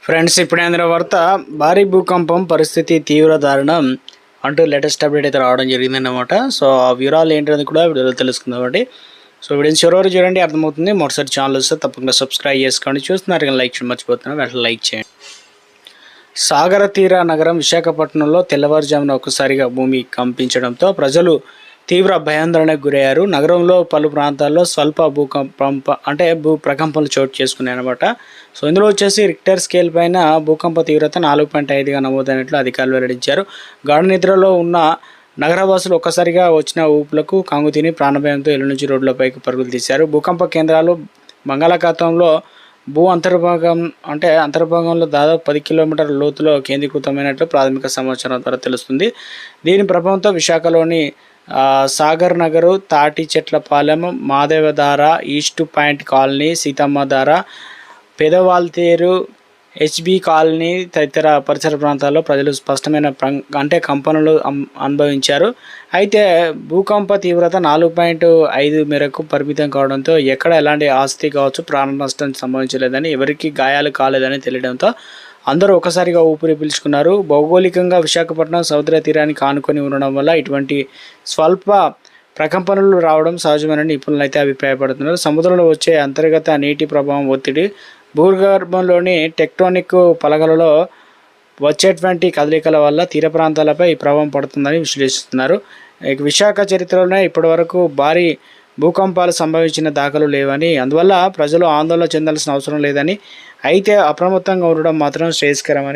Friends, ఇప్పుడే అందిన వార్త భారీ భూకంపం పరిస్థితి తీవ్ర దారుణం అంటూ లేటెస్ట్ అప్డేట్ అయితే రావడం జరిగిందన్నమాట. సో ఆ వివరాలు ఏంటనేది కూడా వీడియోలో తెలుసుకుందాం అండి. సో వీడియోని చివరి వరకు చూడండి, అర్థమవుతుంది. మొదటిసారి ఛానల్ వస్తే తప్పకుండా సబ్స్క్రైబ్ చేసుకోండి. చూస్తున్నారు కానీ లైక్ చేయడం మర్చిపోతున్నారు, వెంటనే లైక్ చేయండి. సాగర తీర నగరం విశాఖపట్నంలో తెల్లవారుజామున ఒక్కసారిగా భూమి కంపించడంతో ప్రజలు తీవ్ర భయాందోళనకు గురయ్యారు. నగరంలో పలు ప్రాంతాల్లో స్వల్ప భూ ప్రకంపనలు చోటు చేసుకున్నాయి అనమాట. సో ఇందులో వచ్చేసి రిక్టర్ స్కేల్ పైన భూకంప తీవ్రత 4.5గా నమోదైనట్లు అధికారులు వెల్లడించారు. గాఢ నిద్రలో ఉన్న నగరవాసులు ఒక్కసారిగా వచ్చిన ఊపులకు కంగుతిని ప్రాణభయంతో ఇళ్ల నుంచి రోడ్లపైకి పరుగులు తీశారు. భూకంప కేంద్రాలు బంగాళాఖాతంలో అంతర్భాగంలో దాదాపు 10 కిలోమీటర్ల లోతులో కేంద్రీకృతమైనట్లు ప్రాథమిక సమాచారం ద్వారా తెలుస్తుంది. దీని ప్రభావంతో విశాఖలోని Sagar Nagar, Thatichetlapalem, Madhavadhara, East Point colony, Seethammadhara, Pedawaltair, HB colony తదితర పరిసర ప్రాంతాల్లో ప్రజలు స్పష్టమైన కంపనలు అనుభవించారు. అయితే భూకంప తీవ్రత 4.5 మేరకు పరిమితం కావడంతో ఎక్కడ ఎలాంటి ఆస్తి కావచ్చు ప్రాణ నష్టం సంభవించలేదని, ఎవరికి గాయాలు కాలేదని తెలియడంతో అందరూ ఒకసారిగా ఊపిరి పీల్చుకున్నారు. భౌగోళికంగా విశాఖపట్నం సముద్ర తీరానికి ఆనుకొని ఉండడం వల్ల ఇటువంటి స్వల్ప ప్రకంపనలు రావడం సహజమని నిపుణులు అయితే అభిప్రాయపడుతున్నారు. సముద్రంలో వచ్చే అంతర్గత నీటి ప్రభావం, ఒత్తిడి, భూగర్భంలోని టెక్టోనిక్ పలకలలో వచ్చేటువంటి కదలికల వల్ల తీర ప్రాంతాలపై ఈ ప్రభావం పడుతుందని విశ్లేషిస్తున్నారు. విశాఖ చరిత్రలోనే ఇప్పటివరకు భారీ భూకంపాలు సంభవించిన దాఖలు లేవని, అందువల్ల ప్రజలు ఆందోళన చెందాల్సిన అవసరం లేదని, అయితే అప్రమత్తంగా ఉండడం మాత్రం శ్రేయస్కరమని